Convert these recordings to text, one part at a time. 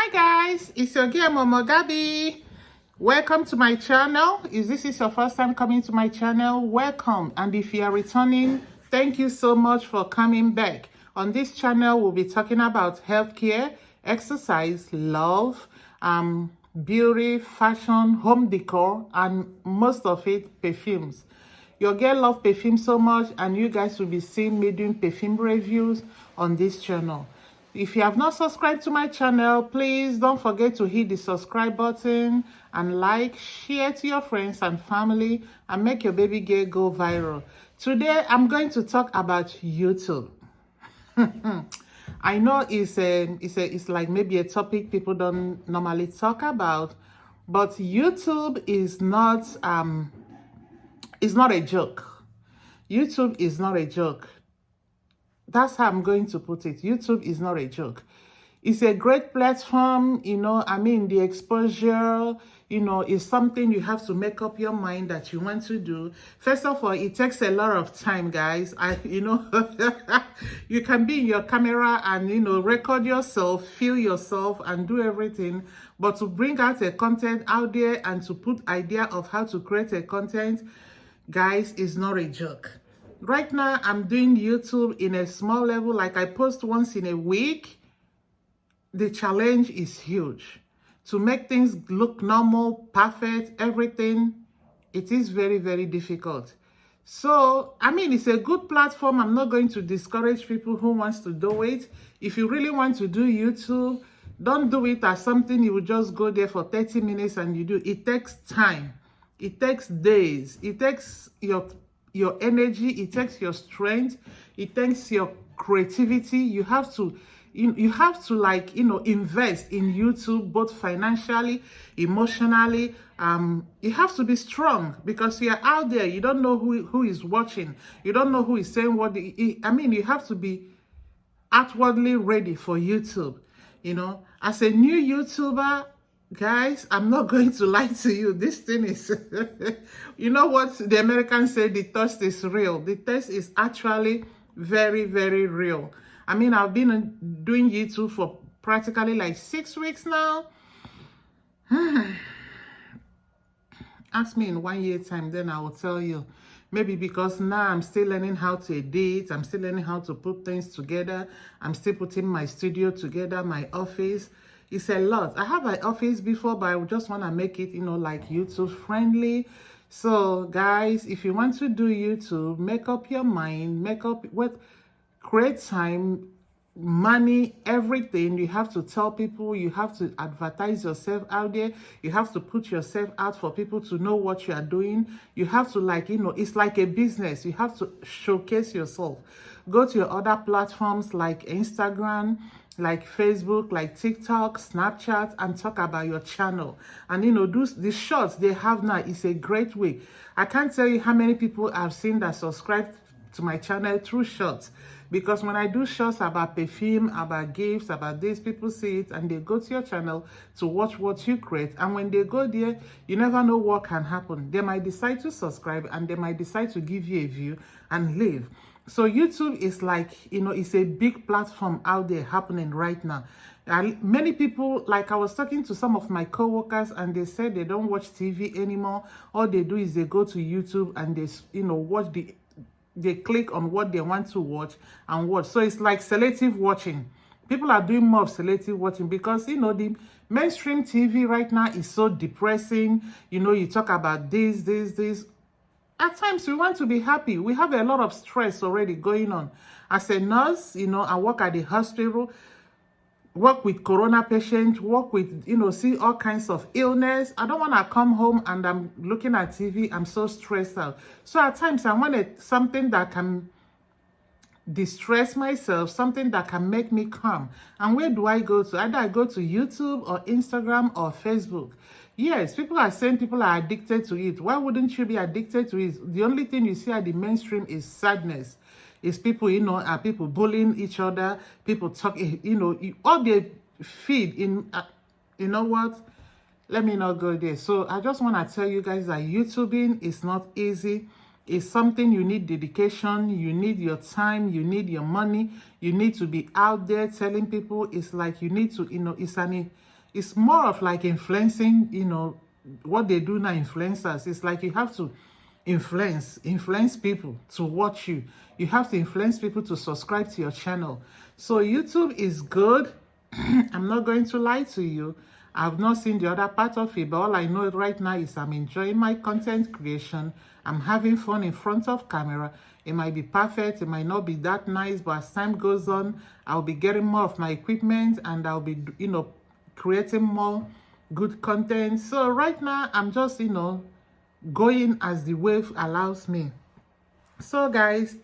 Hi guys, it's your girl Momo Gabby. Welcome to my channel. If this is your first time coming to my channel, welcome. And if you are returning, thank you so much for coming back. On this channel, we'll be talking about healthcare, exercise, love, beauty, fashion, home decor, and most of it, perfumes. Your girl love perfume so much, and you guys will be seeing me doing perfume reviews on this channel. If you have not subscribed to my channel, please don't forget to hit the subscribe button and like, share to your friends and family, and make your baby girl go viral. Today, I'm going to talk about YouTube. I know it's like maybe a topic people don't normally talk about, but YouTube is not a joke. YouTube is not a joke. That's how I'm going to put it. YouTube is not a joke. It's a great platform, the exposure, is something you have to make up your mind that you want to do. First of all, it takes a lot of time, guys. You can be in your camera and, record yourself, feel yourself and do everything. But to bring out a content out there and to put idea of how to create a content, guys, is not a joke. Right now, I'm doing YouTube in a small level, like I post once in a week. The challenge is huge. To make things look normal, perfect, everything, it is very, very difficult. So, it's a good platform. I'm not going to discourage people who wants to do it. If you really want to do YouTube, don't do it as something you would just go there for 30 minutes and you do. It takes time. It takes days. It takes your energy, it takes your strength, it takes your creativity. You have to invest in YouTube, both financially, emotionally. You have to be strong because you're out there. You don't know who is watching. You don't know who is saying what. You have to be outwardly ready for YouTube. As a new YouTuber, guys, I'm not going to lie to you. This thing is, you know what the Americans say, the thirst is real. The thirst is actually very, very real. I've been doing YouTube for practically like 6 weeks now. Ask me in 1 year time, then I will tell you. Maybe because now I'm still learning how to edit. I'm still learning how to put things together. I'm still putting my studio together, my office. It's a lot. I have an office before, but I just want to make it, like YouTube friendly. So, guys, if you want to do YouTube, make up your mind, create time, money, everything. You have to tell people, you have to advertise yourself out there. You have to put yourself out for people to know what you are doing. You have to it's like a business. You have to showcase yourself. Go to your other platforms like Instagram, like Facebook, like TikTok, Snapchat, and talk about your channel. And the shorts they have now is a great way. I can't tell you how many people I've seen that subscribe to my channel through shorts, because when I do shorts about perfume, about gifts, about this, people see it and they go to your channel to watch what you create. And when they go there, you never know what can happen. They might decide to subscribe and they might decide to give you a view and leave. So YouTube is like, it's a big platform out there happening right now. Many people, like I was talking to some of my co-workers and they said they don't watch TV anymore. All they do is they go to YouTube and they, they click on what they want to watch and watch. So it's like selective watching. People are doing more of selective watching because, the mainstream TV right now is so depressing. You talk about this. At times, we want to be happy. We have a lot of stress already going on. As a nurse, I work at the hospital, work with corona patients, work with, see all kinds of illness. I don't want to come home and I'm looking at TV. I'm so stressed out. So at times, I wanted something that can distress myself, something that can make me calm. And where do I go to? Either I go to YouTube or Instagram or Facebook. Yes, people are saying people are addicted to it. Why wouldn't you be addicted to it? The only thing you see at the mainstream is sadness. It's people, are people bullying each other, people talking, all they feed in, you know what? Let me not go there. So I just want to tell you guys that YouTubing is not easy. It's something you need dedication, you need your time, you need your money, you need to be out there telling people. It's like you need to, It's more of like influencing, you know, what they do now, influencers. It's like you have to influence people to watch you. You have to influence people to subscribe to your channel. So YouTube is good. I'm not going to lie to you. I've not seen the other part of it, but all I know right now is I'm enjoying my content creation. I'm having fun in front of camera. It might be perfect, it might not be that nice, but as time goes on, I'll be getting more of my equipment and I'll be, you know, creating more good content. So right now, I'm just, you know, going as the wave allows me. So guys,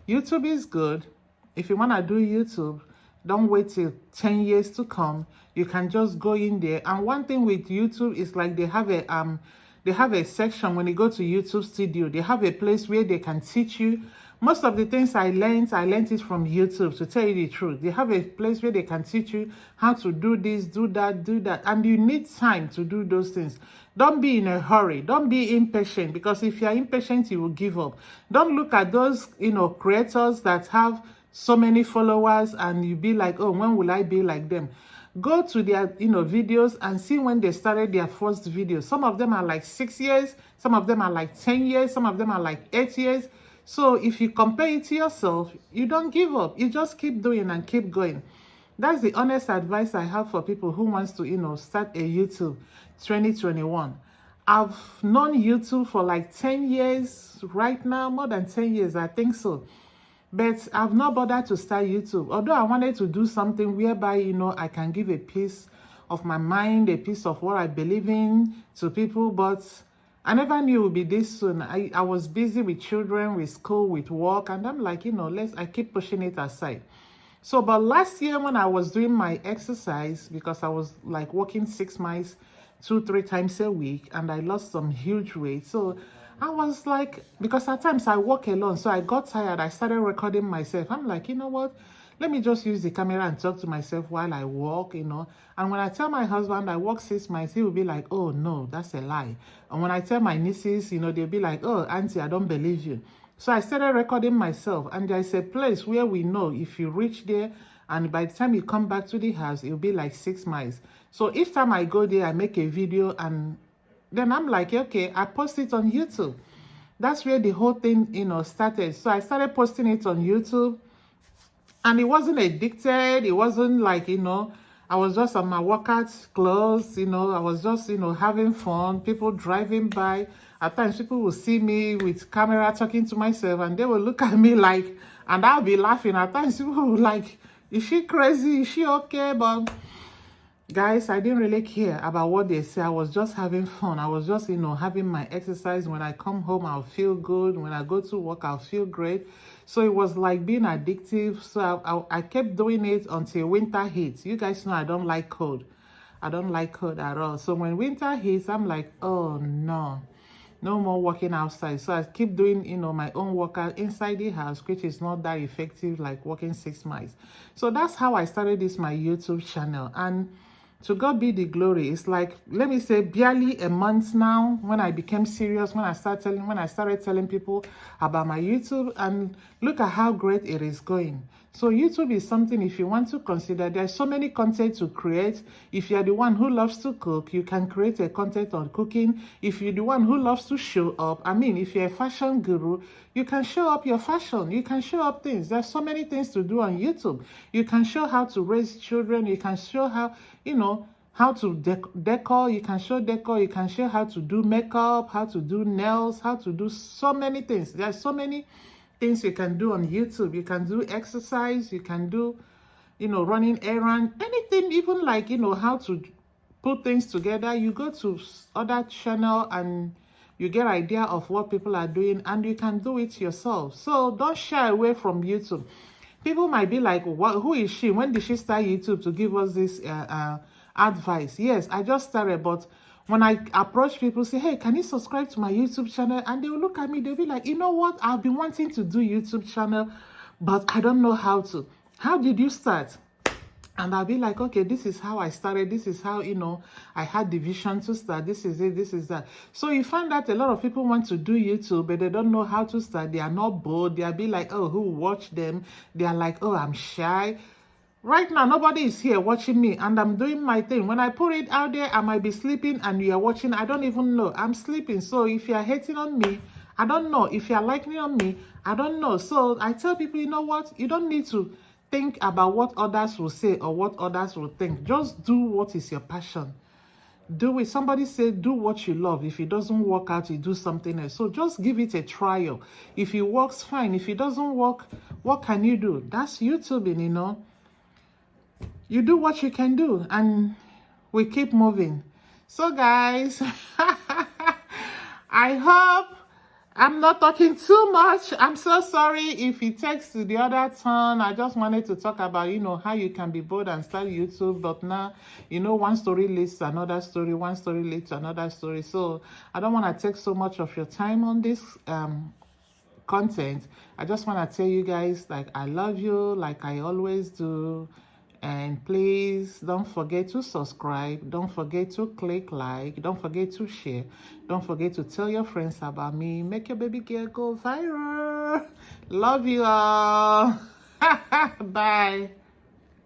YouTube is good. If you want to do YouTube, don't wait till 10 years to come. You can just go in there. And one thing with YouTube is like they have a section when you go to YouTube Studio. They have a place where they can teach you. Most of the things I learned it from YouTube, to tell you the truth. They have a place where they can teach you how to do this, do that, do that. And you need time to do those things. Don't be in a hurry. Don't be impatient, because if you're impatient, you will give up. Don't look at those, you know, creators that have so many followers and you be like, oh, when will I be like them? Go to their, you know, videos and see when they started their first video. Some of them are like 6 years. Some of them are like 10 years. Some of them are like 8 years. So if you compare it to yourself, you don't give up. You just keep doing and keep going. That's the honest advice I have for people who wants to, you know, start a YouTube 2021. I've known YouTube for like 10 years right now, more than 10 years, I think so. But I've not bothered to start YouTube. Although I wanted to do something whereby, you know, I can give a piece of my mind, a piece of what I believe in to people, but I never knew it would be this soon. I was busy with children, with school, with work, and I'm like, you know, I keep pushing it aside. So, but last year when I was doing my exercise, because I was like walking 6 miles 2-3 times a week, and I lost some huge weight. So I was like, because at times I walk alone, so I got tired. I started recording myself. I'm like, you know what? Let me just use the camera and talk to myself while I walk, you know. And when I tell my husband I walk 6 miles, he will be like, oh, no, that's a lie. And when I tell my nieces, you know, they'll be like, oh, auntie, I don't believe you. So I started recording myself. And there's a place where we know if you reach there, and by the time you come back to the house, it'll be like 6 miles. So each time I go there, I make a video, and then I'm like, okay, I post it on YouTube. That's where the whole thing, you know, started. So I started posting it on YouTube. And it wasn't addicted. It wasn't like, you know, I was just on my workout clothes, you know, I was just, you know, having fun. People driving by. At times, people will see me with camera talking to myself, and they will look at me like, and I'll be laughing. At times, people will like, is she crazy? Is she okay? But guys, I didn't really care about what they say. I was just having fun. I was just, you know, having my exercise. When I come home, I'll feel good. When I go to work, I'll feel great. So it was like being addictive. So I kept doing it until winter hits. You guys know I don't like cold. I don't like cold at all. So when winter hits, I'm like, oh no, no more walking outside. So I keep doing, you know, my own workout inside the house, which is not that effective like walking 6 miles. So that's how I started my YouTube channel. And to God be the glory. It's like, let me say, barely a month now when I became serious, when I started telling people about my YouTube, and look at how great it is going. So YouTube is something, if you want to consider, there's so many content to create. If you're the one who loves to cook, you can create a content on cooking. If you're the one who loves to show up, I mean, if you're a fashion guru, you can show up your fashion. You can show up things. There's so many things to do on YouTube. You can show how to raise children. You can show how, you know, how to decor. You can show decor. You can show how to do makeup, how to do nails, how to do so many things. There's so many things you can do on YouTube. You can do exercise. You can do, you know, running errands, anything, even like, you know, how to put things together. You go to other channel and you get idea of what people are doing, and you can do it yourself. So don't shy away from YouTube. People might be like, what, who is she? When did she start YouTube to give us this advice? Yes, I just started, but when I approach people, say, hey, can you subscribe to my YouTube channel? And they will look at me, they'll be like, you know what? I've been wanting to do YouTube channel, but I don't know how to. How did you start? And I'll be like, okay, this is how I started. This is how, you know, I had the vision to start. This is it. This is that. So you find that a lot of people want to do YouTube, but they don't know how to start. They are not bold. They'll be like, oh, who watch them? They are like, oh, I'm shy. Right now, nobody is here watching me, and I'm doing my thing. When I put it out there, I might be sleeping, and you are watching. I don't even know. I'm sleeping. So if you are hating on me, I don't know. If you are liking on me, I don't know. So I tell people, you know what? You don't need to think about what others will say or what others will think. Just do what is your passion. Do it. Somebody said, do what you love. If it doesn't work out, you do something else. So just give it a trial. If it works, fine. If it doesn't work, what can you do? That's YouTubing, you know. You do what you can do, and we keep moving. So guys, I hope I'm not talking too much. I'm so sorry if it takes to the other turn. I just wanted to talk about, you know, how you can be bold and start YouTube. But now, you know, one story leads to another story. One story leads to another story. So I don't want to take so much of your time on this content. I just want to tell you guys, like, I love you, like I always do. And please don't forget to subscribe. Don't forget to click like. Don't forget to share. Don't forget to tell your friends about me. Make your baby girl go viral. Love you all. Bye.